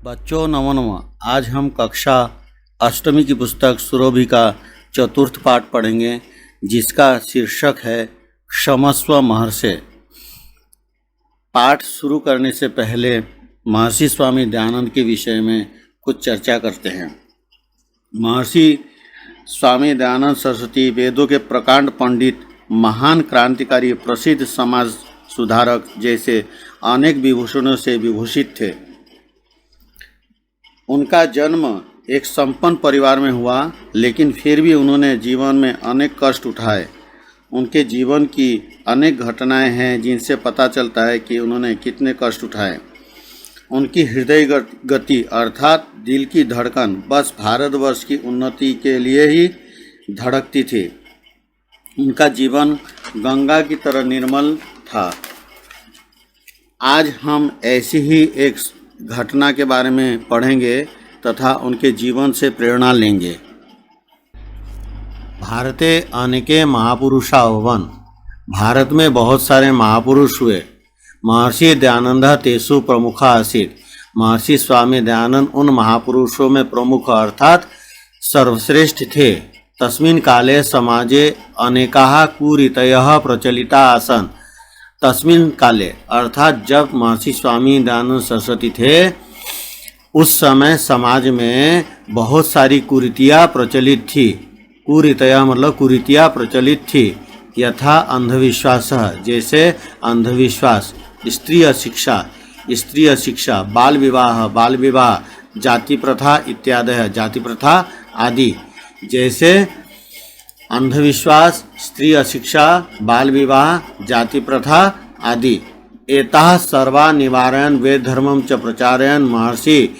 बच्चों नमो नमः। आज हम कक्षा अष्टमी की पुस्तक सुरभि का चतुर्थ पाठ पढ़ेंगे, जिसका शीर्षक है क्षमस्व महर्षि। पाठ शुरू करने से पहले महर्षि स्वामी दयानंद के विषय में कुछ चर्चा करते हैं। महर्षि स्वामी दयानंद सरस्वती वेदों के प्रकांड पंडित, महान क्रांतिकारी, प्रसिद्ध समाज सुधारक जैसे अनेक विभूषणों से विभूषित थे। उनका जन्म एक संपन्न परिवार में हुआ, लेकिन फिर भी उन्होंने जीवन में अनेक कष्ट उठाए। उनके जीवन की अनेक घटनाएं हैं जिनसे पता चलता है कि उन्होंने कितने कष्ट उठाए। उनकी हृदय गति अर्थात दिल की धड़कन बस भारतवर्ष की उन्नति के लिए ही धड़कती थी। उनका जीवन गंगा की तरह निर्मल था। आज हम ऐसी ही एक घटना के बारे में पढ़ेंगे तथा उनके जीवन से प्रेरणा लेंगे। भारते अनेके महापुरुषा भवन। भारत में बहुत सारे महापुरुष हुए। महर्षि दयानंद तेषु प्रमुखा आसीत्। महर्षि स्वामी दयानंद उन महापुरुषों में प्रमुख अर्थात सर्वश्रेष्ठ थे। तस्मिन् काले समाजे अनेकाः कुरीतयः प्रचलिता आसन्। तस्मिन् काले अर्थात जब महर्षि स्वामी दयानंद सरस्वती थे, उस समय समाज में बहुत सारी कुरीतियाँ प्रचलित थी। कुरीतया मतलब कुरीतियाँ प्रचलित थी। यथा अंधविश्वास, जैसे अंधविश्वास, स्त्री अशिक्षा, बाल विवाह, जाति प्रथा इत्यादि, जाति प्रथा आदि। जैसे अंधविश्वास, स्त्री अशिक्षा, बाल विवाह, जाति प्रथा आदि। एताः सर्वा निवारयन् वेद धर्मं च प्रचारयन् महर्षि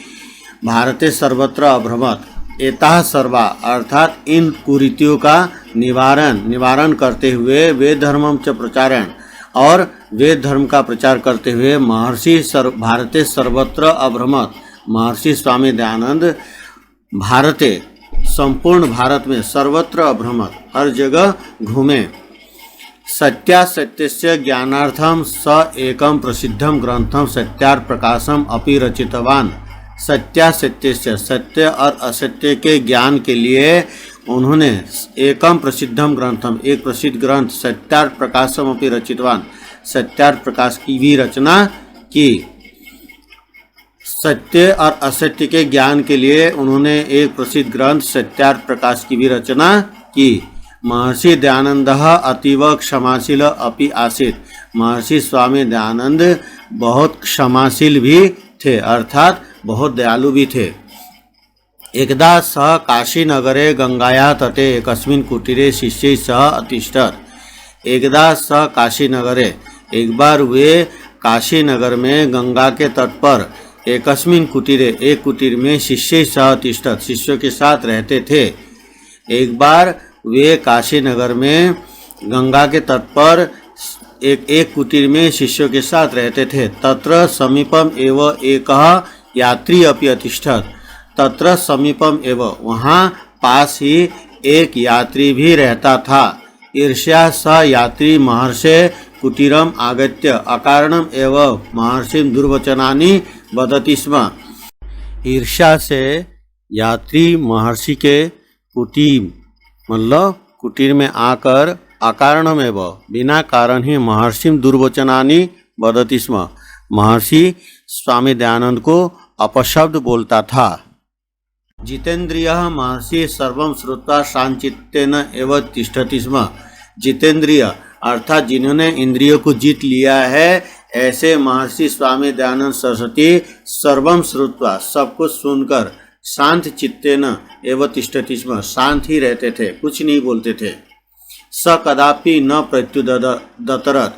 भारते सर्वत्र अभ्रमत्। एताः सर्वा अर्थात इन कुरीतियों का निवारण करते हुए वेद धर्मं च प्रचारयन् और वेद धर्म का प्रचार करते हुए महर्षि भारते सर्वत्र अभ्रमत्। महर्षि स्वामी दयानंद भारते संपूर्ण भारत में सर्वत्र अभ्रमत्, हर जगह घूमे। सत्यासत्यस्य ज्ञानार्थम स एकम प्रसिद्धम ग्रंथम सत्यार्थ प्रकाशम अपि रचितवान। सत्यासत्यस्य, सत्य और असत्य के ज्ञान के लिए उन्होंने एकम प्रसिद्धम ग्रंथम, एक प्रसिद्ध ग्रंथ सत्यार्थ प्रकाशम अपि रचितवान, सत्यार्थ प्रकाश की भी रचना की। सत्य और असत्य के ज्ञान के लिए उन्होंने एक प्रसिद्ध ग्रंथ सत्यार्थ प्रकाश की भी रचना की। महर्षि दयानंद अतीव क्षमाशील अपि आसीत्। महर्षि स्वामी दयानंद बहुत क्षमाशील भी थे, अर्थात बहुत दयालु भी थे। एकदा सः काशीनगरे गंगायाः तटे एकस्मिन् कुटीरे शिष्यैः सह अतिष्ठत्। एकदा सः काशीनगरे, एक बार वे काशीनगर में गंगा के तट पर एकस्मिन् कुटीरे, एक कुटीर में शिष्यैः सह अतिष्ठत्, शिष्यों के साथ रहते थे। एक बार वे काशीनगर में गंगा के तट पर एक कुटीर में शिष्यों के साथ रहते थे। तत्र समीपम एव एकः यात्री अपि अतिष्ठत्। तत्र समीपम एव, वहाँ पास ही एक यात्री भी रहता था। ईर्ष्या स यात्री महर्षे कुटीरम आगत्य अकारणम एव महर्षिं दुर्वचनानि वदति स्म। ईर्ष्या से यात्री महर्षि के कुटीर में आकर अकारणमेव, बिना कारण ही महर्षिं दुर्वचनानि वदति स्म, महर्षि स्वामी दयानंद को अपशब्द बोलता था। जितेन्द्रियः महर्षि सर्वं श्रुत्वा शांतचित्तेन एव तिष्ठति स्म। जितेन्द्रिय अर्थात जिन्होंने इंद्रियों को जीत लिया है, ऐसे महर्षि स्वामी दयानंद सरस्वती सर्वं श्रुत्वा, सब कुछ सुनकर, शांत चित्तेन एव तिष्ठति स्म, शांत ही रहते थे, कुछ नहीं बोलते थे। स कदापि न प्रत्युदतरत्,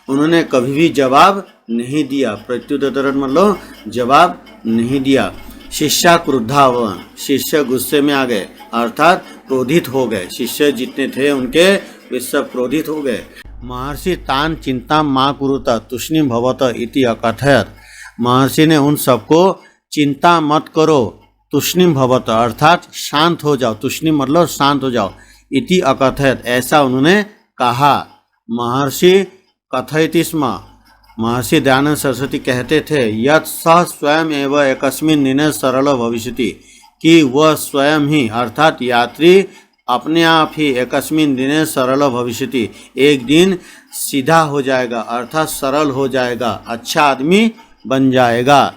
उन्होंने कभी भी जवाब नहीं दिया। प्रत्युदतरत् मतलब जवाब नहीं दिया। शिष्या क्रुद्धा अभवन्, शिष्य गुस्से में आ गए, अर्थात क्रोधित हो गए। शिष्य जितने थे उनके, वे सब क्रोधित हो गए। महर्षि तान चिंता मा कुरुत तुष्णीम भवत इति अकथयत्। महर्षि ने उन सबको चिंता मत करो, तुष्णीम भवत अर्थात शांत हो जाओ, तुष्णीम मतलब शांत हो जाओ, इति अकथयत् ऐसा उन्होंने कहा। महर्षि कथयति स्म महर्षि दयानंद सरस्वती कहते थे यत् सः स्वयं एव एकस्मिन् दिने सरल भविष्यति, कि वह स्वयं ही अर्थात यात्री अपने आप ही एकस्मिन् दिने सरल भविष्यति, एक दिन सीधा हो जाएगा अर्थात सरल हो जाएगा, अच्छा आदमी बन जाएगा।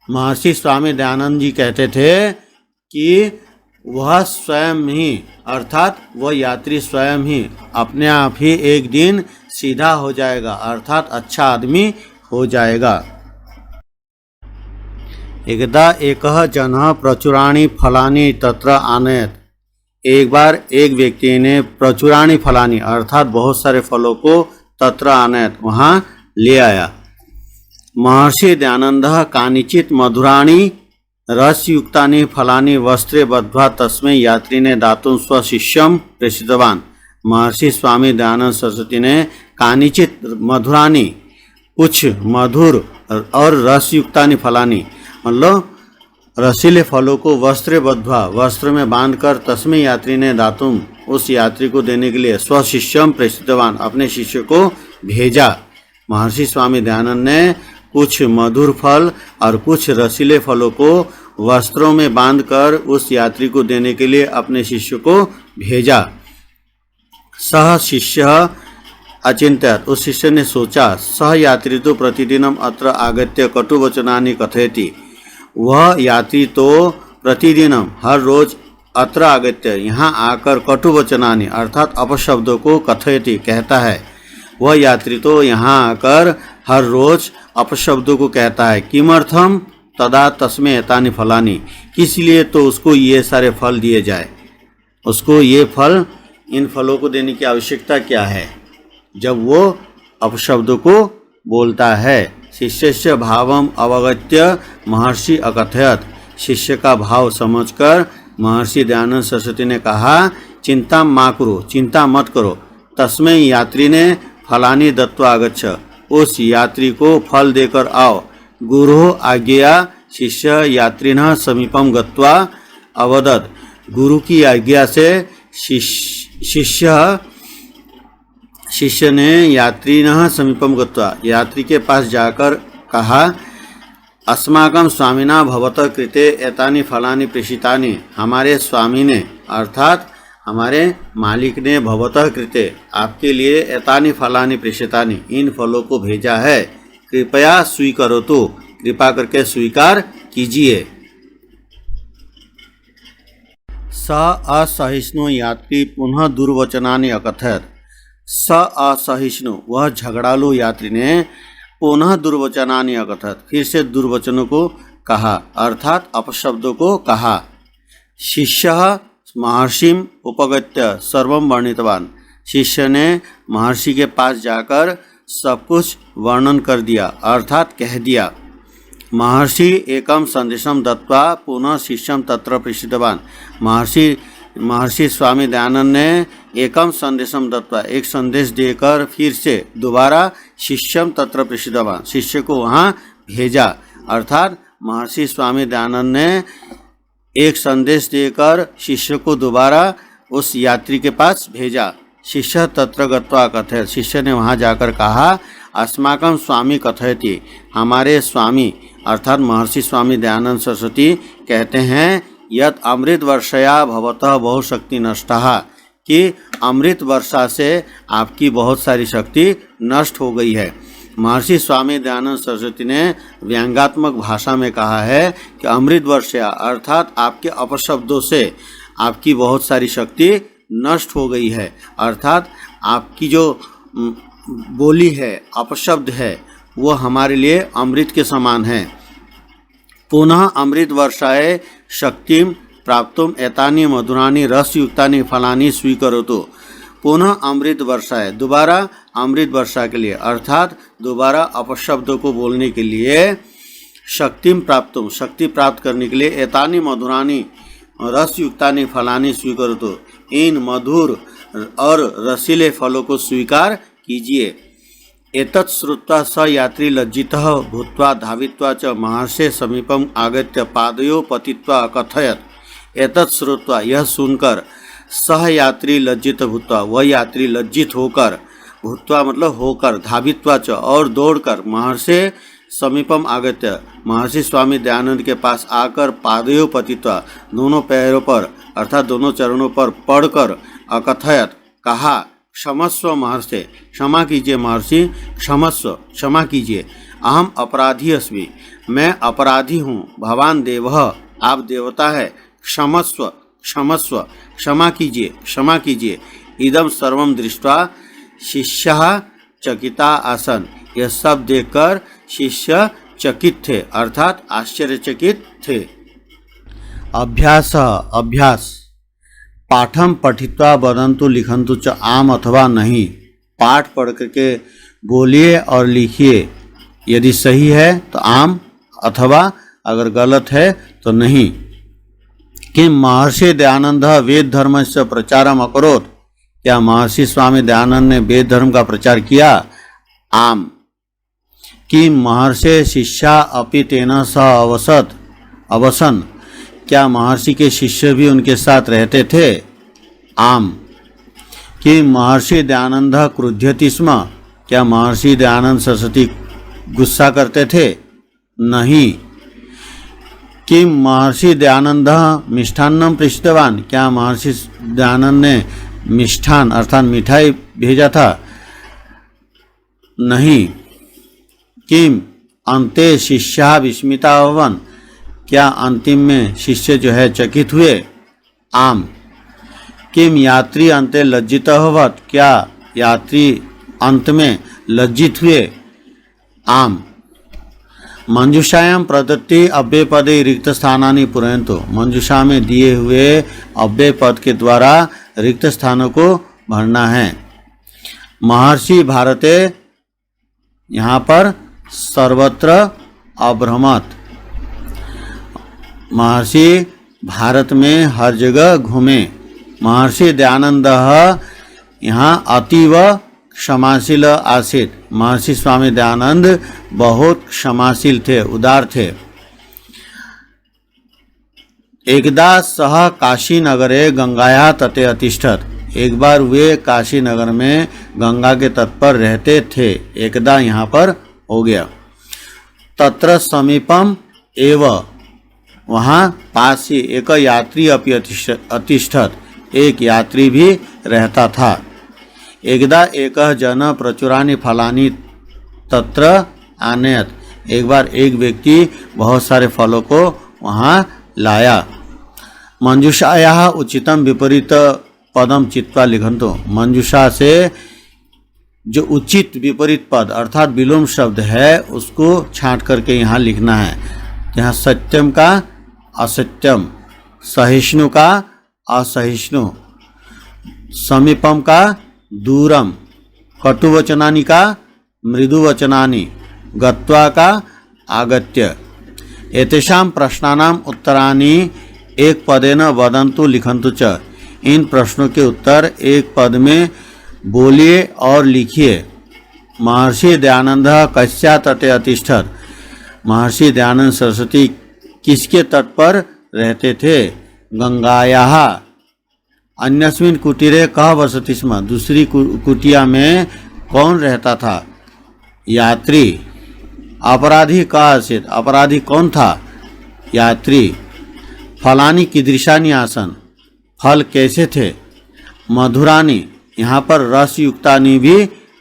महर्षि स्वामी दयानंद जी कहते थे कि वह स्वयं ही अर्थात वह यात्री स्वयं ही अपने आप ही एक दिन सीधा हो जाएगा अर्थात अच्छा आदमी हो जाएगा। एकदा एकः जनः प्रचुराणि फलानि तत्र आनयत्, एक बार एक व्यक्ति ने प्रचुराणि फलानि अर्थात बहुत सारे फलों को तत्र आनयत् वहाँ ले आया। महर्षि दयानंदः कानिचित् मधुराणि रसयुक्तानि फलानि वस्त्रे बद्ध्वा तस्मै यात्रिणे दातुं स्वशिष्यं प्रेषितवान्। महर्षि स्वामी दयानंद सरस्वती ने कानिचित मधुरानि कुछ मधुर और रसयुक्तानि फलानि मतलब रसीले फलों को वस्त्रे बद्ध्वा वस्त्र में बांधकर तस्मै यात्रिणे दातुं उस यात्री को देने के लिए स्वशिष्यं प्रेषितवान् अपने शिष्य को भेजा। महर्षि स्वामी दयानंद ने कुछ मधुर फल और कुछ रसीले फलों को वस्त्रों में बांधकर उस यात्री को देने के लिए अपने शिष्य को भेजा। सह शिष्य अचिंत्यत उस शिष्य ने सोचा सह यात्री तो प्रतिदिनम अत्र आगत्य कटुवचनानि कथयति, वह यात्री तो प्रतिदिनम हर रोज अत्र आगत्य यहाँ आकर कटुवचनानि अर्थात अपशब्दों को कथयति कहता है, वह यात्री तो यहाँ आकर हर रोज अपशब्दों को कहता है। किमर्थम तदा तस्मै एतानि फलानि, किस लिए तो उसको ये सारे फल दिए जाए, उसको ये फल इन फलों को देने की आवश्यकता क्या है जब वो अपशब्दों को बोलता है। शिष्यस्य भावम अवगत्य महर्षि अकथयत, शिष्य का भाव समझकर महर्षि दयानंद सरस्वती ने कहा चिंता मा करो, चिंता मत करो, तस्मै यात्री ने फलानि दत्त्वा आगच्छ, उस यात्री को फल देकर आओ। गुरु आज्ञया शिष्य यात्रिनः समीपम गत्वा अवदत्, गुरु की आज्ञा से शिष्य ने यात्रिनः समीपम गत्वा यात्री के पास जाकर कहा अस्माकं स्वामिना भवतः कृते एतानि फलानि प्रेषितानि, हमारे स्वामी ने अर्थात हमारे मालिक ने भवतः कृते आपके लिए एतानि फलानि प्रेषितानि इन फलों को भेजा है, कृपया स्वीकरोतु, कृपा करके स्वीकार कीजिए। स असहिष्णु यात्री पुनः दुर्वचनानि अकथयत्, स असहिष्णु वह झगड़ालू यात्री ने पुनः दुर्वचनानि अकथयत् फिर से दुर्वचनों को कहा अर्थात अपशब्दों को कहा। शिष्यः महर्षिम उपगत्य सर्वं वर्णितवान्, शिष्य ने महर्षि के पास जाकर सब कुछ वर्णन कर दिया अर्थात कह दिया। महर्षि एकम संदेशम दत्वा पुनः शिष्यम तत्र प्रेषितवान्, महर्षि स्वामी दयानंद ने एकम संदेशम दत्वा एक संदेश देकर फिर से दोबारा शिष्यम तत्र प्रेषितवान् शिष्य को वहाँ भेजा अर्थात महर्षि स्वामी दयानंद ने एक संदेश देकर शिष्य को दोबारा उस यात्री के पास भेजा। शिष्य तत्र गत्वा कथयत्, शिष्य ने वहाँ जाकर कहा अस्माकं स्वामी कथयति, हमारे स्वामी अर्थात महर्षि स्वामी दयानंद सरस्वती कहते हैं यत् अमृत वर्षया भवतः बहुशक्ति नष्टः, कि अमृत वर्षा से आपकी बहुत सारी शक्ति नष्ट हो गई है। महर्षि स्वामी दयानंद सरस्वती ने व्यंग्यात्मक भाषा में कहा है कि अमृत वर्षया अर्थात आपके अपशब्दों से आपकी बहुत सारी शक्ति नष्ट हो गई है अर्थात आपकी जो बोली है अपशब्द है वो हमारे लिए अमृत के समान है। पुनः अमृत वर्षाए शक्तिम प्राप्तुम एतानि मधुरानि रसयुक्तानि फलानि स्वीकरोतु, पुनः अमृत वर्षाए दोबारा अमृत वर्षा के लिए अर्थात दोबारा अपशब्दों को बोलने के लिए शक्तिम प्राप्तुम शक्ति प्राप्त करने के लिए एतानि मधुरानि रसयुक्तानि फलानि स्वीकरोतु, इन मधुर और रसीले फलों को स्वीकार कीजिए। एतत् श्रुत्वा स यात्री लज्जितः भूत्वा धावित्वा च महर्षे समीपम आगत्य पादयो पतित्वा कथयत्, एतत् श्रुत्वा यह सुनकर सह यात्री लज्जित भूत्वा वह यात्री लज्जित होकर भूत्वा मतलब होकर, धावित्वा च और दौड़कर, महर्षि समीपम आगत्य महर्षि स्वामी दयानंद के पास आकर, पादयो पतित्वा दोनों पैरों पर अर्थात दोनों चरणों पर पड़कर, अकथयत कहा, क्षमस्व महर्षि, क्षमा कीजिए महर्षि, क्षमस्व क्षमा कीजिए, अहम अपराधी अस्मि, मैं अपराधी हूँ, भवान देवः, आप देवता है, क्षमस्व क्षमस्व क्षमा कीजिए, क्षमा कीजिए, इदम सर्वम दृष्ट्वा शिष्यः चकिता आसन, यह सब देखकर शिष्य चकित थे अर्थात आश्चर्यचकित थे। अभ्यास अभ्यास, पाठम पठित्वा वदन्तु लिखन्तु च आम अथवा नहीं, पाठ पढ़ करके बोलिए और लिखिए, यदि सही है तो आम अथवा अगर गलत है तो नहीं। किम महर्षि दयानंद वेद धर्म से प्रचारम अकरोत्, क्या महर्षि स्वामी दयानंद ने वेद धर्म का प्रचार किया? आम। कि महर्षि शिष्या अपि तेन सह अवसन, क्या महर्षि के शिष्य भी उनके साथ रहते थे? आम। कि महर्षि दयानंद क्रुध्यति स्म, क्या महर्षि दयानंद सरस्वती गुस्सा करते थे? नहीं। कि महर्षि दयानंद मिष्ठान्नम पृष्ठवान, क्या महर्षि दयानंद ने मिष्ठान अर्थात मिठाई भेजा था? नहीं। किम अंते शिष्या विस्मिता अभवन्, क्या अंतिम में शिष्य जो है चकित हुए? आम। किम यात्री अंते लज्जित अभवत्, क्या यात्री अंत में लज्जित हुए? आम। मंजूषायां प्रदत्ति अव्यय पदे रिक्त स्थानानि पूरयन्तु, मंजूषा में दिए हुए अव्यय पद के द्वारा रिक्त स्थानों को भरना है। महर्षि भारते, यहाँ पर सर्वत्र अभ्रमत, महर्षि भारत में हर जगह घूमे। महर्षि दयानंद यहाँ अतीव क्षमाशील आसीत, महर्षि स्वामी दयानंद बहुत क्षमाशील थे, उदार थे। एकदा सह काशी नगरे गंगाया तटे अतिष्ठत, एक बार वे काशी नगर में गंगा के तट पर रहते थे, एकदा यहाँ पर हो गया। तत्र समीपम एव, वहाँ पास ही एक यात्री अपि अतिष्ठत, एक यात्री भी रहता था। एकदा एक जन प्रचुरानि फलानि तत्र आनयत, एक बार एक व्यक्ति बहुत सारे फलों को वहाँ लाया। मंजूषायाः उचितम विपरीत पदम चित्वा लिखन्तु, मंजूषा से जो उचित विपरीत पद अर्थात विलोम शब्द है उसको छांट करके यहाँ लिखना है। यहाँ सत्यम का असत्यम, सहिष्णु का असहिष्णु, समीपम का दूरम, कटुवचनानि का मृदुवचनानि, गत्वा का आगत्य। एतेषां प्रश्नानाम् उत्तराणि एक पदेन वदन्तु लिखन्तु च, इन प्रश्नों के उत्तर एक पद में बोलिए और लिखिए। महर्षि दयानंद कस्या तटे अतिष्ठत, महर्षि दयानंद सरस्वती किसके तट पर रहते थे? गंगायाः। अन्यस्मिन् कुटीरे कः वसति स्म, दूसरी कुटिया में कौन रहता था? यात्री। अपराधी कः आसीत्, अपराधी कौन था? यात्री। फलानि कीदृशानि आसन्, फल कैसे थे? मधुरानि, यहाँ पर रस युक्तानि भी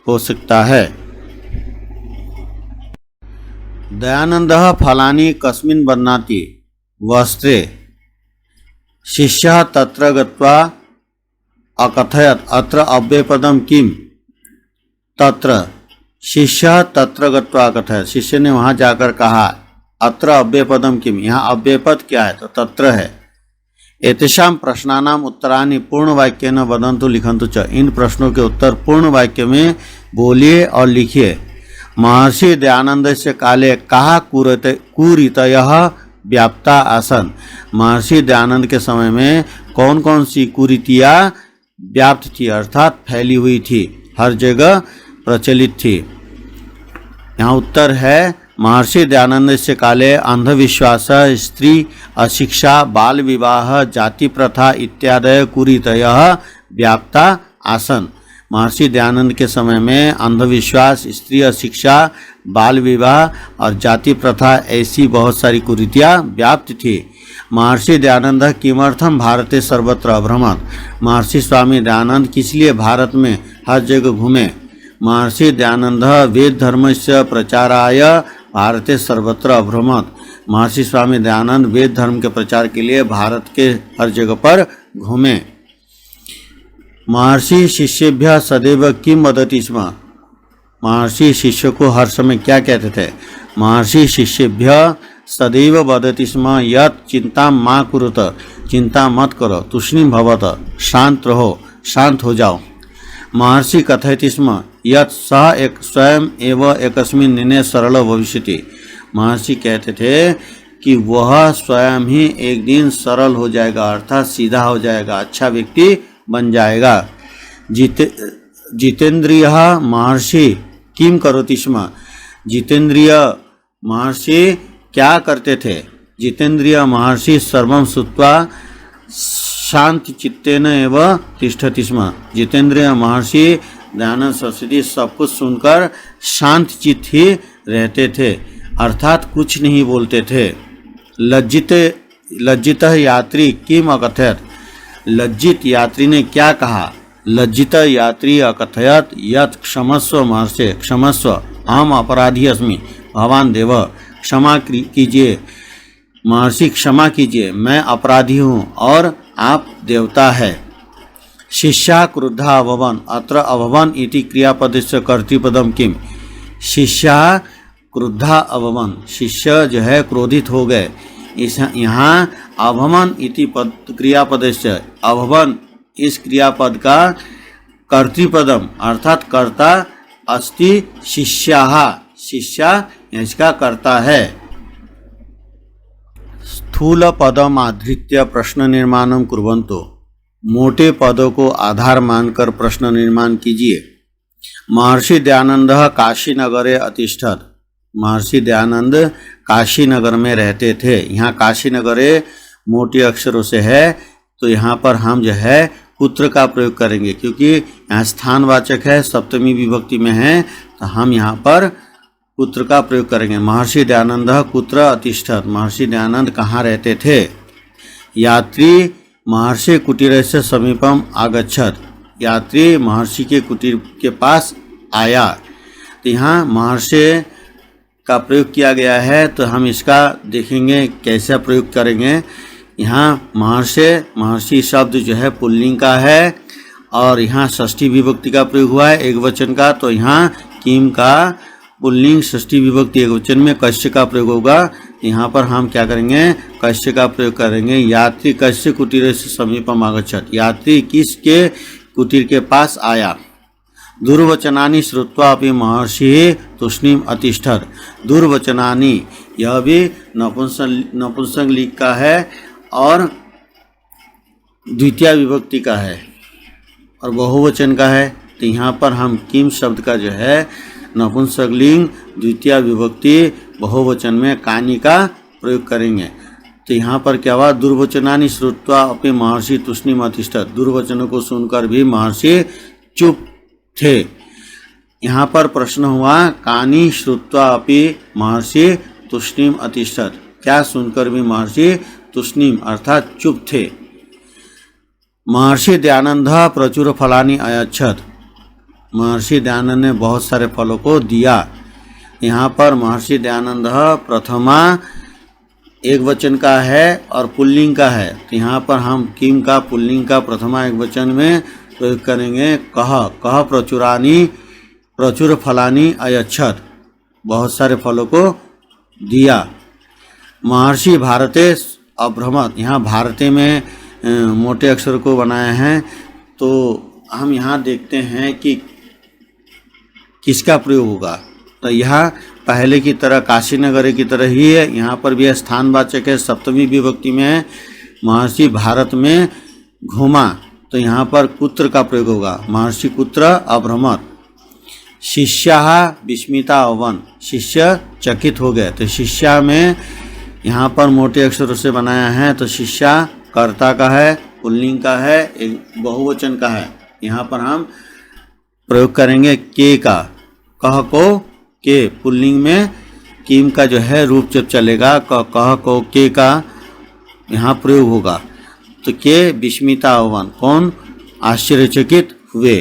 हो सकता है। दयानंद फलानि कस्मिन् बध्नाति, वस्त्रे। शिष्यः तत्र गत्वा अकथयत अत्र अव्ययपदम किम, तत्र। शिष्यः तत्र गत्वा अकथयत, शिष्य ने वहाँ जाकर कहा अत्र अव्ययपदम किम, यहाँ अव्ययपद क्या है? तो तत्र है। एतेषां प्रश्नानाम् उत्तराणि पूर्ण वाक्येन वदन्तु लिखन्तु च, इन प्रश्नों के उत्तर पूर्ण वाक्य में बोलिए और लिखिए। महर्षि दयानंदस्य काले कहा कुरीतयः व्याप्ता आसन, महर्षि दयानंद के समय में कौन कौन सी कुरीतियाँ व्याप्त थी अर्थात फैली हुई थी, हर जगह प्रचलित थी। यहाँ उत्तर है महर्षि दयानंद से काले अंधविश्वास, स्त्री अशिक्षा, बाल विवाह, जाति प्रथा इत्यादि कुरीतयः व्याप्ता आसन, महर्षि दयानंद के समय में अंधविश्वास, स्त्री अशिक्षा, बाल विवाह और जाति प्रथा ऐसी बहुत सारी कुरीतियाँ व्याप्त थी। महर्षि दयानंद किमर्थम भारते सर्वत्र अभ्रमत। महर्षि स्वामी दयानंद किस लिए भारत में हर जगह घूमे। महर्षि दयानंद वेद धर्मस्य प्रचाराय भारते सर्वत्र अभ्रमत। महर्षि स्वामी दयानंद वेद धर्म के प्रचार के लिए भारत के हर जगह पर घूमे। महर्षि शिष्येभ्यः सदैव किम वदति स्म। महर्षि शिष्य को हर समय क्या कहते थे। महर्षि शिष्येभ्यः सदैव वदति स्म यत् चिंता मा कुरुत, चिंता मत करो, तुष्णीं भवत, शांत रहो, शांत हो जाओ। महर्षि कथयति स्म यत् सः एक स्वयं एव एकस्मिन् दिने सरल भविष्यति। महर्षि कहते थे कि वह स्वयं ही एक दिन सरल हो जाएगा, अर्थात सीधा हो जाएगा, अच्छा व्यक्ति बन जाएगा। जितेंद्रिय महर्षि किम करोति स्म। जितेंद्रिय महर्षि क्या करते थे। जितेंद्रिय महर्षि सर्वं श्रुत्वा शांत चित्तेन एव तिष्ठति स्म। जितेंद्रिय महर्षि दयानंद सरस्वती सब कुछ सुनकर शांत चित्त ही रहते थे, अर्थात कुछ नहीं बोलते थे। लज्जित यात्री किम अकथयत। लज्जित यात्री ने क्या कहा। लज्जित यात्री अकथयत यत् क्षमस्व महर्षि, क्षमस्व, अहम अपराधी अस्मि, भगवान देव, क्षमा कीजिए। महर्षि क्षमा कीजिए, मैं अपराधी हूँ और आप देवता है। शिष्या क्रुद्धा अभवन। अत्र अभवन इति क्रियापदस्य कर्तृपदम किम। शिष्या क्रुद्धा अभवन, शिष्य जो है क्रोधित हो गए। इस यहाँ अभवन इति पद क्रियापदस्य, अभवन इस क्रियापद का कर्तृपदम अर्थात कर्ता अस्ति शिष्याः, शिष्या इसका कर्ता है। स्थूल पदम आधृत्य प्रश्न निर्माणम कुर्वन्तु। मोटे पदों को आधार मानकर प्रश्न निर्माण कीजिए। महर्षि दयानंद काशी नगरे अतिष्ठत। महर्षि दयानंद काशी नगर में रहते थे। यहाँ काशी नगरे मोटे अक्षरों से है, तो यहाँ पर हम जो है पुत्र का प्रयोग करेंगे, क्योंकि यहाँ स्थानवाचक है, सप्तमी विभक्ति में है, तो हम यहाँ पर पुत्र का प्रयोग करेंगे। महर्षि दयानंद कुत्र अतिष्ठत। महर्षि दयानंद कहाँ रहते थे। यात्री महर्षि कुटीर से समीपम आगच्छत। यात्री महर्षि के कुटीर के पास आया। तो यहाँ महर्षि का प्रयोग किया गया है, तो हम इसका देखेंगे कैसे प्रयोग करेंगे। यहाँ महर्षि शब्द जो है पुल्लिंग का है और यहाँ षष्ठी विभक्ति का प्रयोग हुआ है एक वचन का, तो यहाँ किम का पुल्लिंग षष्ठी विभक्ति एक वचन में कश्य का प्रयोग होगा। यहाँ पर हम क्या करेंगे, कश्य का प्रयोग करेंगे। यात्री कश्य कुटीर से समीपम आगच्छत। यात्री किसके कुटीर के पास आया। दुर्वचनानि श्रुत्वा अपि महर्षि तूष्णीम अतिष्ठत। दुर्वचनानि यह भी नपुंसक लिंग का है और द्वितीय विभक्ति का है और बहुवचन का है। तो यहाँ पर हम किम शब्द का जो है नपुंसक लिंग द्वितीय विभक्ति बहुवचन में कानी का प्रयोग करेंगे। तो यहाँ पर क्या हुआ, दुर्वचनानि श्रुत्वा अपि महर्षि तूष्णीम अतिष्ठत। दुर्वचनों को सुनकर भी महर्षि चुप थे। यहाँ पर प्रश्न हुआ कानी श्रुत्वा अपि महर्षि तूष्णीम अतिष्ठत। क्या सुनकर भी महर्षि तूष्णीम अर्थात चुप थे। महर्षि दयानंद प्रचुर फलानि अयच्छत। महर्षि दयानंद ने बहुत सारे फलों को दिया। यहाँ पर महर्षि दयानंद प्रथमा एक वचन का है और पुल्लिंग का है, तो यहाँ पर हम किम का पुल्लिंग का प्रथमा एक वचन में प्रयोग करेंगे। कह प्रचुर फलानि अयच्छत, बहुत सारे फलों को दिया। महर्षि भारते अभ्रमत, यहाँ भारते में मोटे अक्षर को बनाया है, तो हम यहाँ देखते हैं कि किसका प्रयोग होगा। तो यहाँ पहले की तरह काशी नगर की तरह ही है, यहाँ पर भी स्थानवाचक है, सप्तमी विभक्ति में है। महर्षि भारत में घूमा, तो यहाँ पर कुत्र का प्रयोग होगा। महर्षि कुत्र अभ्रमत। शिष्या विस्मिता अवन, शिष्य चकित हो गए। तो शिष्या में यहाँ पर मोटे अक्षरों से बनाया है, तो शिष्या कर्ता का है, पुल्लिंग का है, एक बहुवचन का है। यहाँ पर हम प्रयोग करेंगे के का, कह को के, पुल्लिंग में किम का जो है रूप जब चलेगा कह को के का यहाँ प्रयोग होगा। तो के विस्मिता आह्वान, कौन आश्चर्यचकित हुए।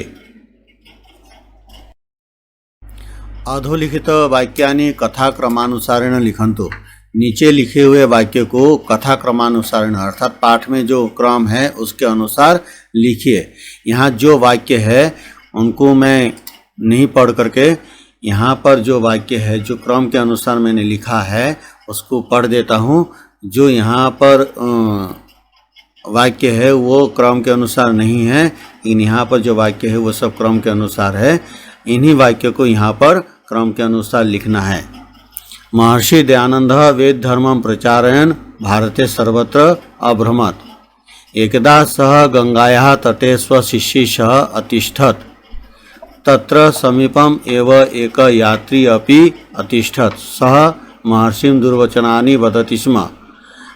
अधोलिखित वाक्यानि कथाक्रमानुसारेण लिखन्तु, नीचे लिखे हुए वाक्य को कथाक्रमानुसारेण अर्थात पाठ में जो क्रम है उसके अनुसार लिखिए। यहाँ जो वाक्य है उनको मैं नहीं पढ़ करके यहाँ पर जो वाक्य है जो क्रम के अनुसार मैंने लिखा है उसको पढ़ देता हूँ। जो यहाँ पर वाक्य है वो क्रम के अनुसार नहीं है, लेकिन यहाँ पर जो वाक्य है वो सब क्रम के अनुसार है। इन्हीं वाक्य को यहाँ पर क्रम के अनुसार लिखना है। महर्षि दयानंद वेद धर्मं प्रचारयन् भारते सर्वत्र अभ्रमत्। एकदा सः गंगायाः तटे स्वशिष्यै सह अतिष्ठत्। तत्र समीपम एव एक यात्री अपि अतिष्ठत्। सः महर्षिं दुर्वचनानि वदति स्म।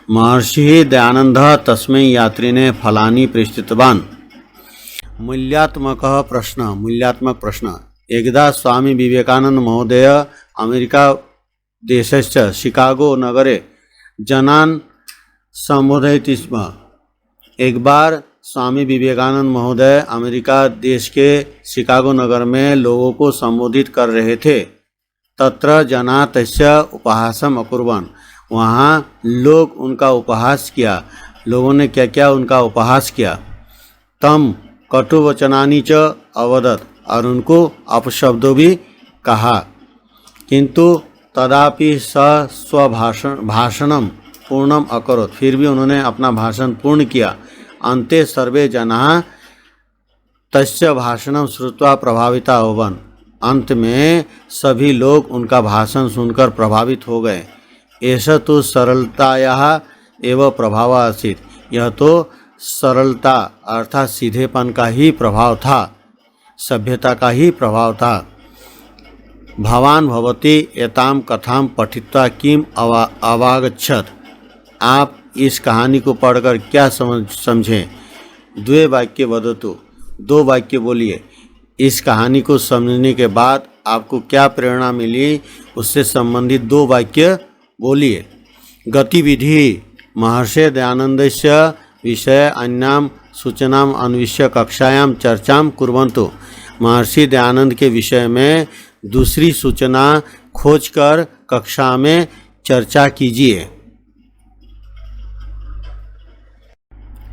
महर्षिः दयानन्दः तस्मै यात्रिणे फलानि प्रेषितवान्। मूल्यात्मकः प्रश्नः, मूल्यात्मक प्रश्न। एकदा स्वामी विवेकानंद महोदय अमेरिका देशस्य शिकागो नगरे जनान् संबोधयति स्म। एक बार स्वामी विवेकानंद महोदय अमेरिका देश के शिकागो नगर में लोगों को संबोधित कर रहे थे। तत्र जना तस्य उपहासम अकुर्वन्, वहाँ लोग उनका उपहास किया। लोगों ने क्या क्या उनका उपहास किया। तम कटुवचनानि च अवदत्, और उनको अपशब्दों भी कहा। किंतु तदापि स भाषणम पूर्णम अकरोत्, फिर भी उन्होंने अपना भाषण पूर्ण किया। अन्ते सर्वे जनाः तस्य भाषणं श्रुत्वा प्रभाविता अभवन्, अंत में सभी लोग उनका भाषण सुनकर प्रभावित हो गए। ऐसा तो सरलतायाः एव प्रभाव आसीत्, यह तो सरलता अर्थात सीधेपन का ही प्रभाव था, सभ्यता का ही प्रभाव था। भवान भवती एताम कथाम पठित्वा किम अवागच्छत्, आप इस कहानी को पढ़कर क्या समझें। द्वे वाक्य वदतु, दो वाक्य बोलिए। इस कहानी को समझने के बाद आपको क्या प्रेरणा मिली उससे संबंधित दो वाक्य बोलिए। गतिविधि, महर्षि दयानन्दस्य विषय अन्याम सूचनाम अन्विष्य कक्षायाम चर्चाम कुर्वन्तु। महर्षि दयानंद के विषय में दूसरी सूचना खोजकर कक्षा में चर्चा कीजिए।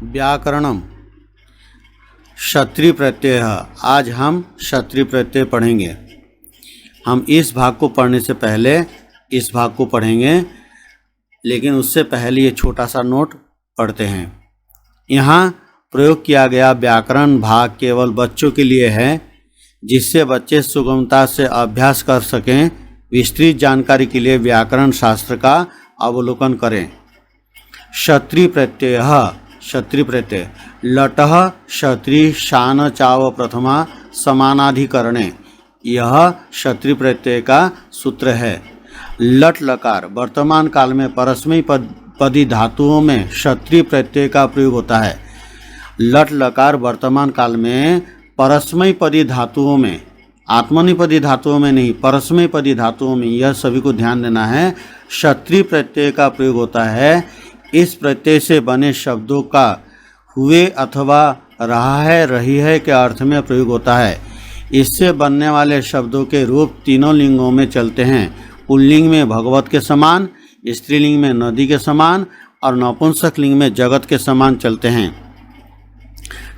व्याकरणम, क्षत्रिय प्रत्यय। आज हम क्षत्रिय प्रत्यय पढ़ेंगे। हम इस भाग को पढ़ने से पहले इस भाग को पढ़ेंगे, लेकिन उससे पहले ये छोटा सा नोट पढ़ते हैं। यहाँ प्रयोग किया गया व्याकरण भाग केवल बच्चों के लिए है, जिससे बच्चे सुगमता से अभ्यास कर सकें। विस्तृत जानकारी के लिए व्याकरण शास्त्र का अवलोकन करें। क्षत्रिय प्रत्यय, क्षत्रिय प्रत्यय। लटः क्षत्रिय शान चाव प्रथमा समानाधिकरणे, यह क्षत्रिय प्रत्यय का सूत्र है। लट लकार वर्तमान काल में परस्मैपदी पदी धातुओं में क्षत्रिय प्रत्यय का प्रयोग होता है। लट लकार वर्तमान काल में परस्मैपदी धातुओं में, आत्मनेपदी धातुओं में नहीं, परस्मैपदी धातुओं में, यह सभी को ध्यान देना है, क्षत्रिय प्रत्यय का प्रयोग होता है। इस प्रत्यय से बने शब्दों का हुए अथवा रहा है, रही है के अर्थ में प्रयोग होता है। इससे बनने वाले शब्दों के रूप तीनों लिंगों में चलते हैं। पुल्लिंग में भगवत के समान, स्त्रीलिंग में नदी के समान और नपुंसक लिंग में जगत के समान चलते हैं।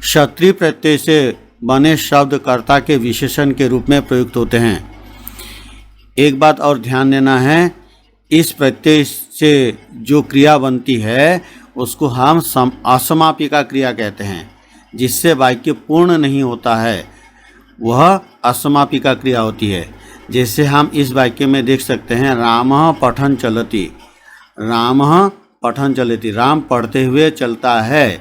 क्षत्रिय प्रत्यय से बने शब्द कर्ता के विशेषण के रूप में प्रयुक्त होते हैं। एक बात और ध्यान देना है, इस प्रत्यय से जो क्रिया बनती है उसको हम असमापिका क्रिया कहते हैं। जिससे वाक्य पूर्ण नहीं होता है वह असमापिका क्रिया होती है। जैसे हम इस वाक्य में देख सकते हैं, रामः पठन् चलति, रामः पठन् चलति, राम पढ़ते हुए चलता है।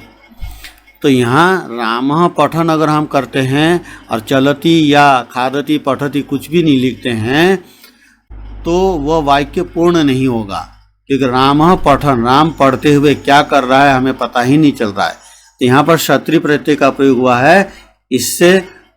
तो यहाँ रामः पठन अगर हम करते हैं और चलति या खादति पठति कुछ भी नहीं लिखते हैं तो वह वाक्य पूर्ण नहीं होगा, क्योंकि रामः पठन, राम पढ़ते हुए क्या कर रहा है हमें पता ही नहीं चल रहा है। तो यहाँ पर क्षत्रिय प्रत्यय का प्रयोग हुआ है, इससे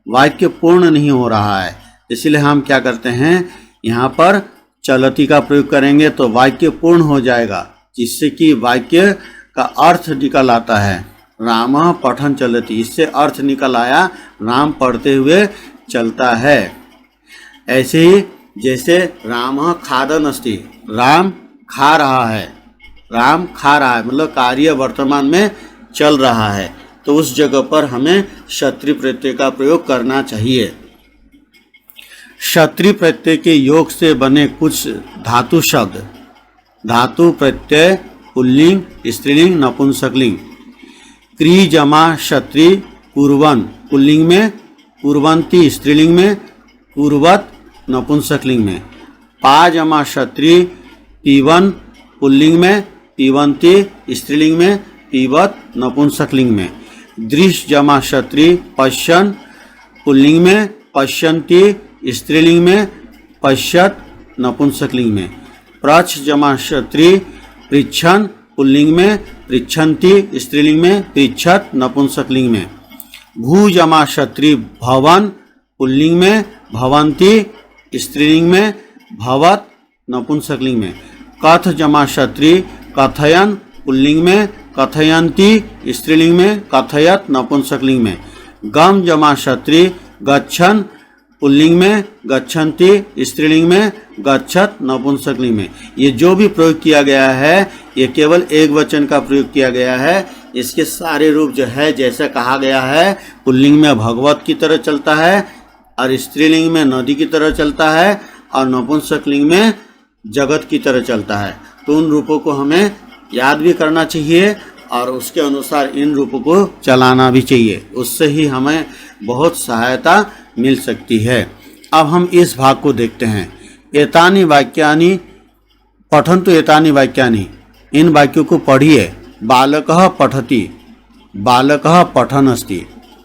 वाक्य पूर्ण नहीं हो रहा है, इसलिए हम क्या करते हैं, यहाँ पर चलती का प्रयोग करेंगे तो वाक्य पूर्ण हो जाएगा, जिससे कि वाक्य का अर्थ निकल आता है। रामः पठन् चलति, इससे अर्थ निकल आया राम पढ़ते हुए चलता है। ऐसे ही जैसे रामः खादन् अस्ति, राम खा रहा है, राम खा रहा है मतलब कार्य वर्तमान में चल रहा है, तो उस जगह पर हमें क्षत्रिय प्रत्यय का प्रयोग करना चाहिए। क्षत्रिय प्रत्यय के योग से बने कुछ धातु शब्द, धातु प्रत्यय पुल्लिंग, स्त्रीलिंग, नपुंसकलिंग। क्री जमा क्षत्रिय कुर्वन् पुल्लिंग में, कुर्वन्ति स्त्रीलिंग में, कुर्वत् नपुंसकलिंग में। पा जमा क्षत्रिय पीवन पुल्लिंग में, पीवन्ति स्त्रीलिंग में, पीवत् नपुंसकलिंग में। दृश्य जमा क्षत्रिय पश्यन् पुल्लिंग में, पश्यन्ति स्त्रीलिंग में, पश्यत् नपुंसकलिंग में। प्रच्छ जमा क्षत्रिय पृच्छन् पुल्लिंग में, पृच्छन्ति स्त्रीलिंग में, पृच्छत् नपुंसकलिंग में। भू जमा क्षत्रिय भवन पुल्लिंग में, भवन्ति स्त्रीलिंग में, भवत् नपुंसकलिंग में। कथ जमा क्षत्रिय कथयन् पुल्लिंग में, कथयन्ति स्त्रीलिंग में, कथयत् नपुंसकलिंग में। गम जमा क्षत्रिय गच्छन् पुल्लिंग में, गच्छन्ति स्त्रीलिंग में, गच्छत् नपुंसकलिंग में। ये जो भी प्रयोग किया गया है ये केवल एक वचन का प्रयोग किया गया है। इसके सारे रूप जो है जैसा कहा गया है, पुल्लिंग में भगवत की तरह चलता है और स्त्रीलिंग में नदी की तरह चलता है और नपुंसकलिंग में जगत की तरह चलता है। तो उन रूपों को हमें याद भी करना चाहिए और उसके अनुसार इन रूपों को चलाना भी चाहिए, उससे ही हमें बहुत सहायता मिल सकती है। अब हम इस भाग को देखते हैं। एतानि वाक्यानि पठन्तु एतानि वाक्यानि, इन वाक्यों को पढ़िए। बालकः पठति, बालकः पठन् अस्ति,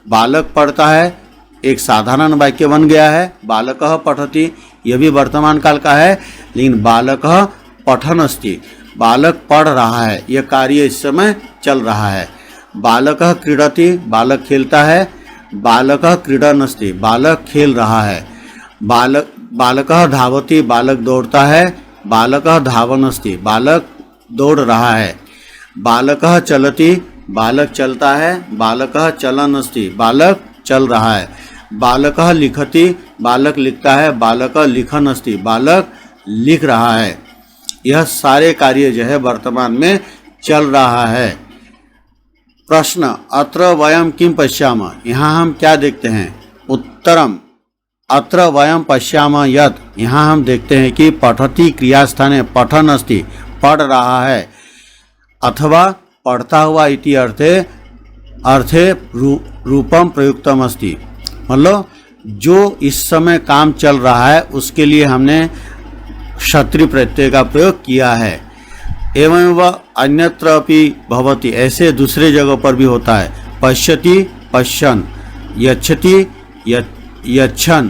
बालक पढ़ता है, एक साधारण वाक्य बन गया है। बालकः पठति यह भी वर्तमान काल का है, लेकिन बालकः पठन् अस्ति, बालक पढ़ रहा है, यह कार्य इस समय चल रहा है। बालकः क्रीडति, बालक खेलता है। बालकः क्रीडन् अस्ति, बालक खेल रहा है। बालकः धावति, बालक दौड़ता है। बालकः धावन् अस्ति, बालक दौड़ रहा है। बालकः चलति, बालक चलता है। बालकः चलन् अस्ति, बालक चल रहा है। बालकः लिखति, बालक लिखता है। बालकः लिखन् अस्ति, बालक लिख रहा है। यह सारे कार्य जो है वर्तमान में चल रहा है। प्रश्न, अत्र वयम किम पश्यामः, यहाँ हम क्या देखते हैं? उत्तरम, अत्र वयम पश्यामः यत्, यहाँ हम देखते हैं कि पठति क्रियास्थाने पठन् अस्ति, पढ़ रहा है, अथवा पढ़ता हुआ इति अर्थे रूपम प्रयुक्तम अस्ति, मतलब जो इस समय काम चल रहा है उसके लिए हमने क्षत्रिय प्रत्यय का प्रयोग किया है। एवं वह अन्यत्र अपि भवति, ऐसे दूसरे जगह पर भी होता है। पश्यति पश्यन्, यच्छति यच्छन्,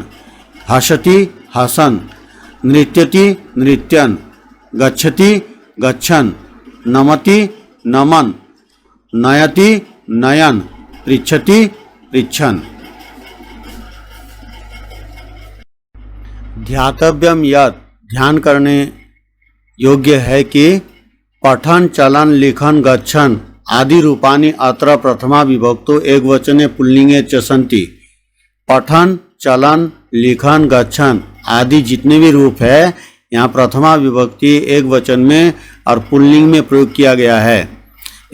हसति हसन्, नृत्यति नृत्यन्, गच्छति गच्छन्, नमति नमन्, नयति नयन्, पृच्छति पृच्छन्। ध्यातव्यम यत्, ध्यान करने योग्य है कि पठन चलन लिखन गच्छन आदि रूपानि अत्र प्रथमा विभक्तो एकवचने पुल्लिंगे च सन्ति। पठन चलन लिखन गच्छन आदि जितने भी रूप है यहाँ प्रथमा विभक्ति एक वचन में और पुल्लिंग में प्रयोग किया गया है।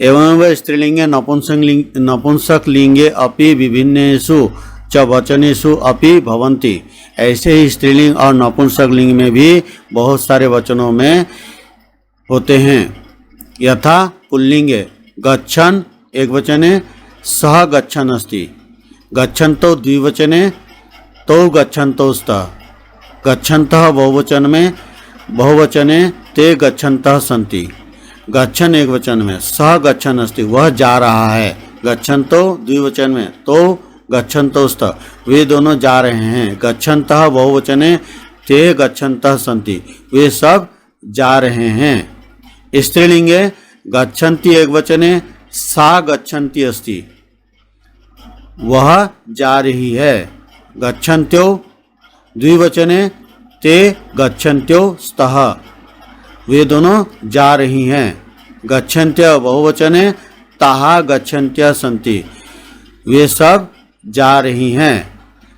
एवं वह स्त्रीलिंगे नपुंसक लिंगे अपि विभिन्नेषु च वचनेषु अपि भवन्ति, ऐसे ही स्त्रीलिंग और नपुंसक लिंग में भी बहुत सारे वचनों में होते हैं। यथा पुल्लिंगे गच्छन् एक वचने, सह गच्छन् अस्ति, गच्छन्तो द्विवचने, तो गच्छन्तो स्तः, गच्छन्तः बहुवचन में, बहुवचने ते गच्छन्तः सन्ति। गच्छन् एक वचन में, सह गच्छन् अस्ति, वह जा रहा है। गच्छन्तो द्विवचन में, तो गच्छन्तो स्तः, वे दोनों जा रहे हैं। गच्छन्तः बहुवचने, ते गच्छन्तः सन्ति, वे सब जा रहे हैं। स्त्रीलिंगे गच्छन्ति एक वचने, सा गच्छन्ति अस्ति, वह जा रही है। गच्छन्त्यो, द्विवचने ते गच्छन्त्यो स्तः, वे दोनों जा रही हैं। गच्छन्त्य बहुवचने ताः गच्छन्त्य सन्ति, वे सब जा रही हैं।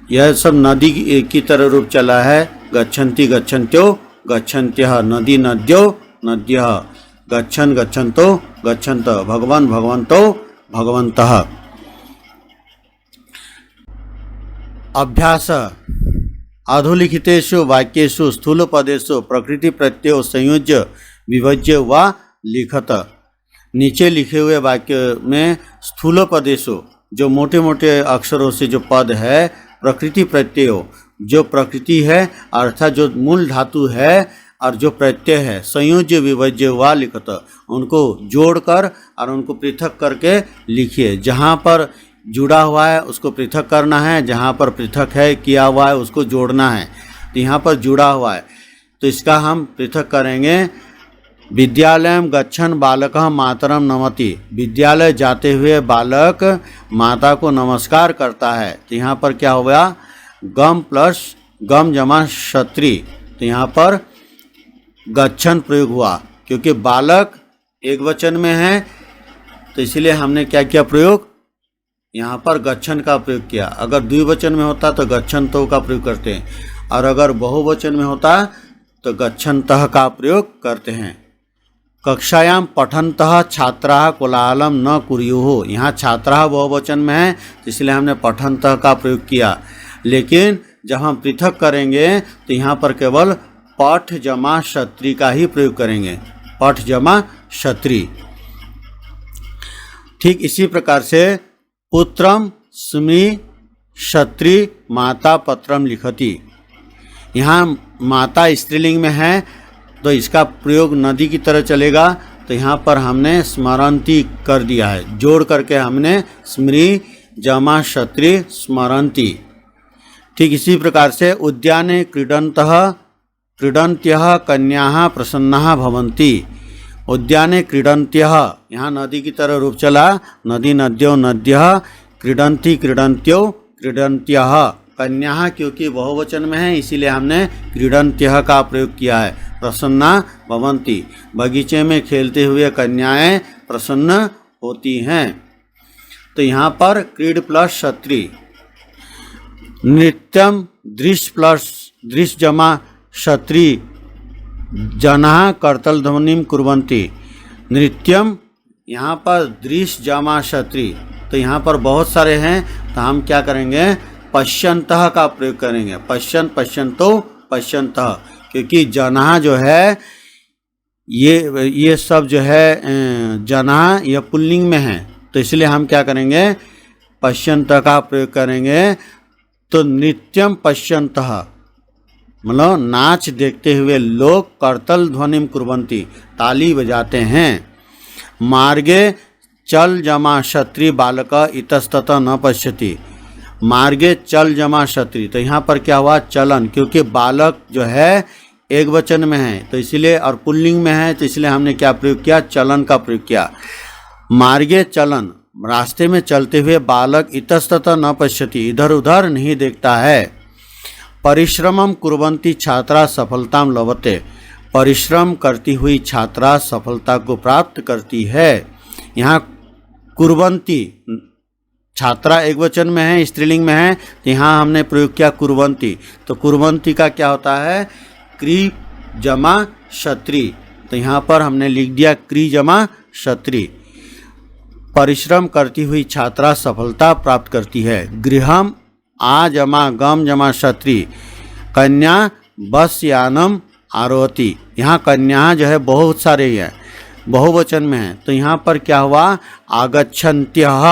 यह सब नदी की तरह रूप चला है। गच्छन्ति गच्छन्त्यो गच्छन्त्यः, नदी नद्यो नद्यः, गच्छन् गच्छन्तो गच्छन्त, भगवान् भगवन्तो भगवन्तः। अभ्यास। अधोलिखितेषु वाक्येषु स्थूलपदेषु प्रकृति प्रत्ययो संयोज्य विभज्य व लिखत। नीचे लिखे हुए वाक्य में स्थूल पदेशो, जो मोटे मोटे अक्षरों से जो पद है, प्रकृति प्रत्ययो, जो प्रकृति है अर्थात जो मूल धातु है, और जो प्रत्यय है संयोज्य विभज्य व लिखत, उनको जोड़कर और उनको पृथक करके लिखिए। जहाँ पर जुड़ा हुआ है उसको पृथक करना है, जहाँ पर पृथक है किया हुआ है उसको जोड़ना है। तो यहाँ पर जुड़ा हुआ है तो इसका हम पृथक करेंगे। विद्यालयम गच्छन बालकः मातरम नमति, विद्यालय जाते हुए बालक माता को नमस्कार करता है। तो यहाँ पर क्या हुआ, गम प्लस गम जमा क्षत्री, तो यहाँ पर गच्छन प्रयोग हुआ। क्योंकि बालक एक वचन में है तो इसलिए हमने क्या किया प्रयोग, यहाँ पर गच्छन का प्रयोग किया। अगर द्विवचन में होता तो गच्छन्तो का प्रयोग करते हैं, और अगर बहुवचन में होता तो गच्छन्तः का प्रयोग करते हैं। कक्षायां पठन्तः छात्राः कोलाहलं न कुर्युः, यहाँ छात्राः बहुवचन में है इसलिए हमने पठन्तः का प्रयोग किया। लेकिन जब हम पृथक करेंगे तो यहाँ पर केवल पठ जमा क्षत्री का ही प्रयोग करेंगे, पठ जमा क्षत्री। ठीक इसी प्रकार से पुत्रम स्मृ क्षत्री माता पत्रम लिखति, यहाँ माता स्त्रीलिंग में है तो इसका प्रयोग नदी की तरह चलेगा। तो यहाँ पर हमने स्मरन्ति कर दिया है, जोड़ करके हमने स्मृ जमा क्षत्री स्मरन्ति। ठीक इसी प्रकार से उद्याने क्रीडन्त्यः कन्याः प्रसन्नाः भवन्ति, उद्याने क्रीडन्त्यः, यहाँ नदी की तरह रूप चला, नदी नद्यो नद्यः, क्रीडन्ति क्रीडन्त्यो क्रीडन्त्यः, कन्याः क्योंकि बहुवचन में है इसीलिए हमने क्रीडन्त्यः का प्रयोग किया है। प्रसन्ना भवन्ति, बगीचे में खेलते हुए कन्याएं प्रसन्न होती हैं। तो यहाँ पर क्रीड प्लस क्षत्री। नृत्यम दृश्य प्लस दृश्य जमा क्षत्री जनाः कर्तल ध्वनिम कुर्वन्ति, नृत्यम यहाँ पर दृश्य जमा क्षत्री, तो यहाँ पर बहुत सारे हैं तो हम क्या करेंगे पश्यन्तः का प्रयोग करेंगे। पश्यन् पश्यन्तो पश्यन्तः, क्योंकि जनाः जो है ये सब जो है जनाः यह पुल्लिंग में है तो इसलिए हम क्या करेंगे पश्यन्तः का प्रयोग करेंगे। तो नृत्यम पश्यन्तः मतलब नाच देखते हुए लोग कर्तल ध्वनिम कुर्वन्ति, ताली बजाते हैं। मार्गे चल जमा क्षत्री बालक इतस्ततः न पश्यति, मार्गे चल जमा क्षत्री, तो यहाँ पर क्या हुआ चलन, क्योंकि बालक जो है एक वचन में है तो इसलिए और पुल्लिंग में है तो इसलिए हमने क्या प्रयोग किया चलन का प्रयोग किया। मार्गे चलन, रास्ते में चलते हुए बालक इतस्ततः न पश्यति, इधर उधर नहीं देखता है। परिश्रमम कुर्वन्ति छात्रा सफलताम लभते, परिश्रम करती हुई छात्रा सफलता को प्राप्त करती है। यहाँ कुर्वन्ति छात्रा एक वचन में है स्त्रीलिंग में है तो यहाँ हमने प्रयोग किया कुर्वन्ति, तो कुर्वन्ति का क्या होता है क्री जमा क्षत्री, तो यहाँ पर हमने लिख दिया क्री जमा क्षत्री। परिश्रम करती हुई छात्रा सफलता प्राप्त करती है। गृहम आ जमा गम जमा क्षत्री, कन्या बस यानम आरोहति, यहाँ कन्या जो है बहुत सारे हैं बहुवचन में है तो यहाँ पर क्या हुआ आगच्छन्त्यः,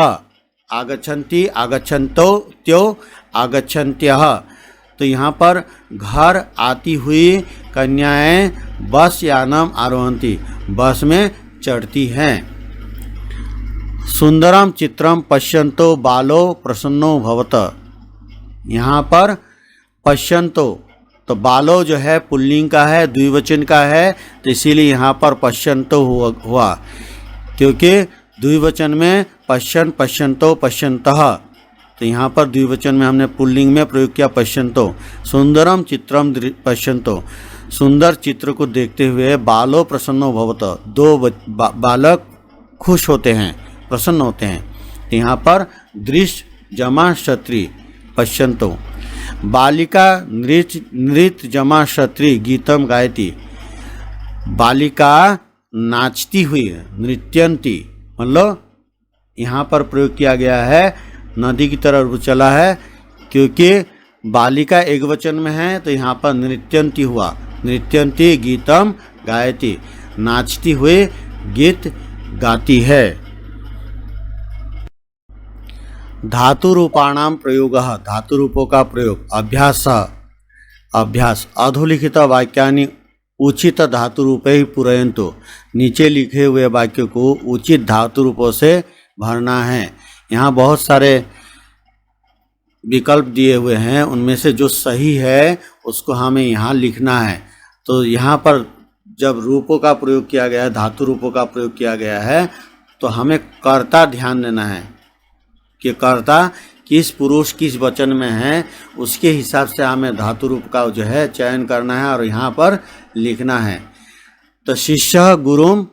आगच्छन्ति आगच्छन्तो त्यो आगच्छन्त्यः, तो यहाँ पर घर आती हुई कन्याएं बस यानम आरोहन्ति, बस में चढ़ती हैं। सुंदरम चित्रम पश्यन्तो बालो प्रसन्नो भवत, यहाँ पर पश्यन्तो तो बालो जो है पुल्लिंग का है द्विवचन का है तो इसीलिए यहाँ पर पश्यन्तो हुआ, क्योंकि द्विवचन में पश्यन् पश्यन्तो पश्यन्तः तो यहाँ पर द्विवचन में हमने पुल्लिंग में प्रयोग किया पश्यंतो। सुंदरम चित्रम पश्यंतो, सुंदर चित्र को देखते हुए बालो प्रसन्नो भवत, दो बालक खुश होते हैं, प्रसन्न होते हैं। तो यहाँ पर दृश्य जमा क्षत्रि पश्यंतो, बालिका नृत्य जमा क्षत्रि गीतम गायती, बालिका नाचती हुई नृत्यंती, मतलब यहाँ पर प्रयोग किया गया है नदी की तरह चला है, क्योंकि बालिका एक वचन में है तो यहाँ पर नृत्यंती हुआ, नृत्यंती गीतम गायती, नाचती हुई गीत गाती है। धातु रूपाणाम प्रयोग, धातु रूपों का प्रयोग। अभ्यास अधोलिखित वाक्यानि उचित धातु रूपे ही पूरयन्तु, नीचे लिखे हुए वाक्य को उचित धातु रूपों से भरना है। यहाँ बहुत सारे विकल्प दिए हुए हैं, उनमें से जो सही है उसको हमें यहाँ लिखना है। तो यहाँ पर जब रूपों का प्रयोग किया गया है, धातु रूपों का प्रयोग किया गया है, तो हमें कर्ता ध्यान देना है कि कर्ता किस पुरुष किस वचन में है, उसके हिसाब से हमें धातु रूप का जो है चयन करना है और यहाँ पर लिखना है। तो शिष्य गुरुम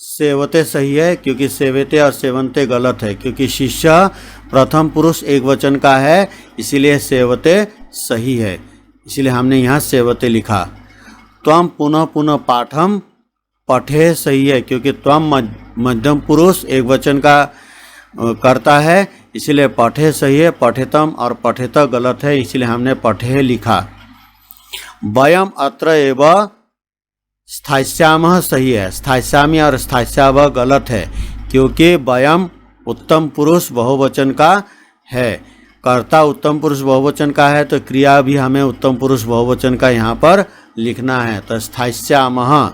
सेवते सही है, क्योंकि सेवते और सेवन्ते गलत है, क्योंकि शिष्य प्रथम पुरुष एक वचन का है, इसीलिए सेवते सही है, इसलिए हमने यहाँ सेवते लिखा। त्वम पुनः पुनः पाठम पठे सही है, क्योंकि त्वम मध्यम पुरुष एक वचन का करता है, इसलिए पठे सही है। पठेतम और पठेत गलत है, इसलिए हमने पठे लिखा। वयम अत्र एव स्थास्यामः सही है, स्थास्यामि और स्थास्यावः गलत है, क्योंकि वयम उत्तम पुरुष बहुवचन का है, कर्ता उत्तम पुरुष बहुवचन का है, तो क्रिया भी हमें उत्तम पुरुष बहुवचन का यहाँ पर लिखना है। तो स्थास्यामः।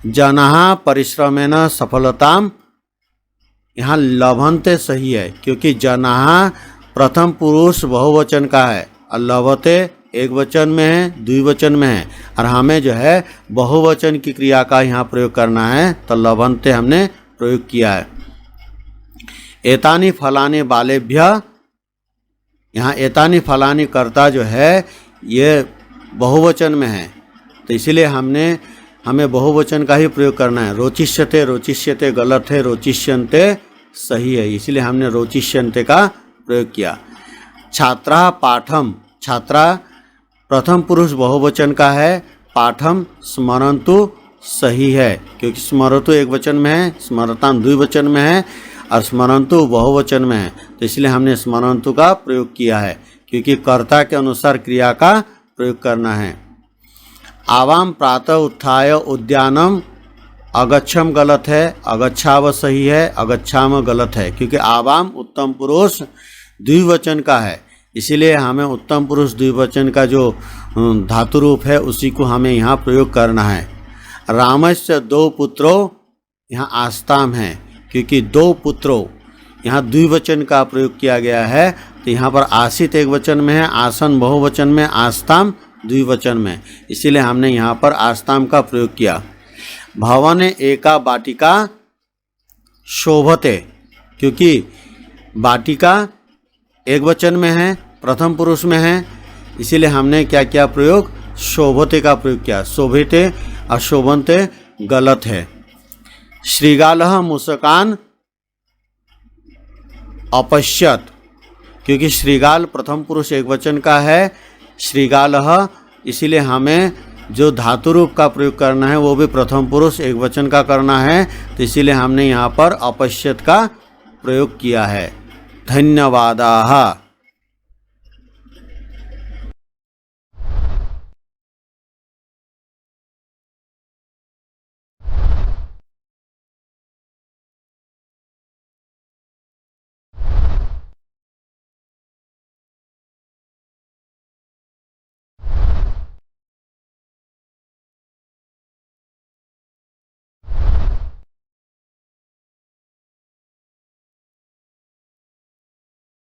जनाः परिश्रमेण सफलताम, यहाँ लभन्ते सही है, क्योंकि जनाः प्रथम पुरुष बहुवचन का है और लभते एक वचन में है, द्विवचन में है, और हमें जो है बहुवचन की क्रिया का यहाँ प्रयोग करना है, तो लभन्ते हमने प्रयोग किया है। एतानि फलानि बालेभ्य, यहाँ एतानि फलानि कर्ता जो है ये बहुवचन में है, तो इसीलिए हमें बहुवचन का ही प्रयोग करना है। रोचिष्यते रोचिष्यते गलत है, रोचिष्यन्ते सही है, इसलिए हमने रोचिष्यन्ते का प्रयोग किया। छात्रा पाठम, छात्रा प्रथम पुरुष बहुवचन का है, पाठम स्मरन्तु सही है, क्योंकि स्मरतु एक वचन में है, स्मरताम द्विवचन में है और स्मरन्तु बहुवचन में है, तो इसलिए हमने स्मरन्तु का प्रयोग किया है, क्योंकि कर्ता के अनुसार क्रिया का प्रयोग करना है। आवाम प्रातः उत्थाय उद्यानम अगच्छम गलत है, अगच्छाव सही है, अगच्छाम गलत है, क्योंकि आवाम उत्तम पुरुष द्विवचन का है, इसीलिए हमें उत्तम पुरुष द्विवचन का जो धातु रूप है उसी को हमें यहाँ प्रयोग करना है। रामस्य दो पुत्रों, यहाँ आस्ताम है, क्योंकि दो पुत्रों यहाँ द्विवचन का प्रयोग किया गया है, तो यहाँ पर आसित एक वचन में है, आसन बहुवचन में, आस्ताम द्विवचन में, इसीलिए हमने यहाँ पर आस्ताम का प्रयोग किया। भवन एका बाटिका शोभते, क्योंकि बाटिका एक वचन में है, प्रथम पुरुष में है, इसीलिए हमने क्या किया प्रयोग, शोभते का प्रयोग किया। शोभिते और शोभन्ते गलत है। श्रीगालः मूषकान् अपश्यत, क्योंकि श्रीगाल प्रथम पुरुष एक वचन का है, श्रीगालः, इसीलिए हमें जो धातु रूप का प्रयोग करना है वो भी प्रथम पुरुष एक वचन का करना है, तो इसीलिए हमने यहाँ पर अपश्यत का प्रयोग किया है। धन्यवादाः।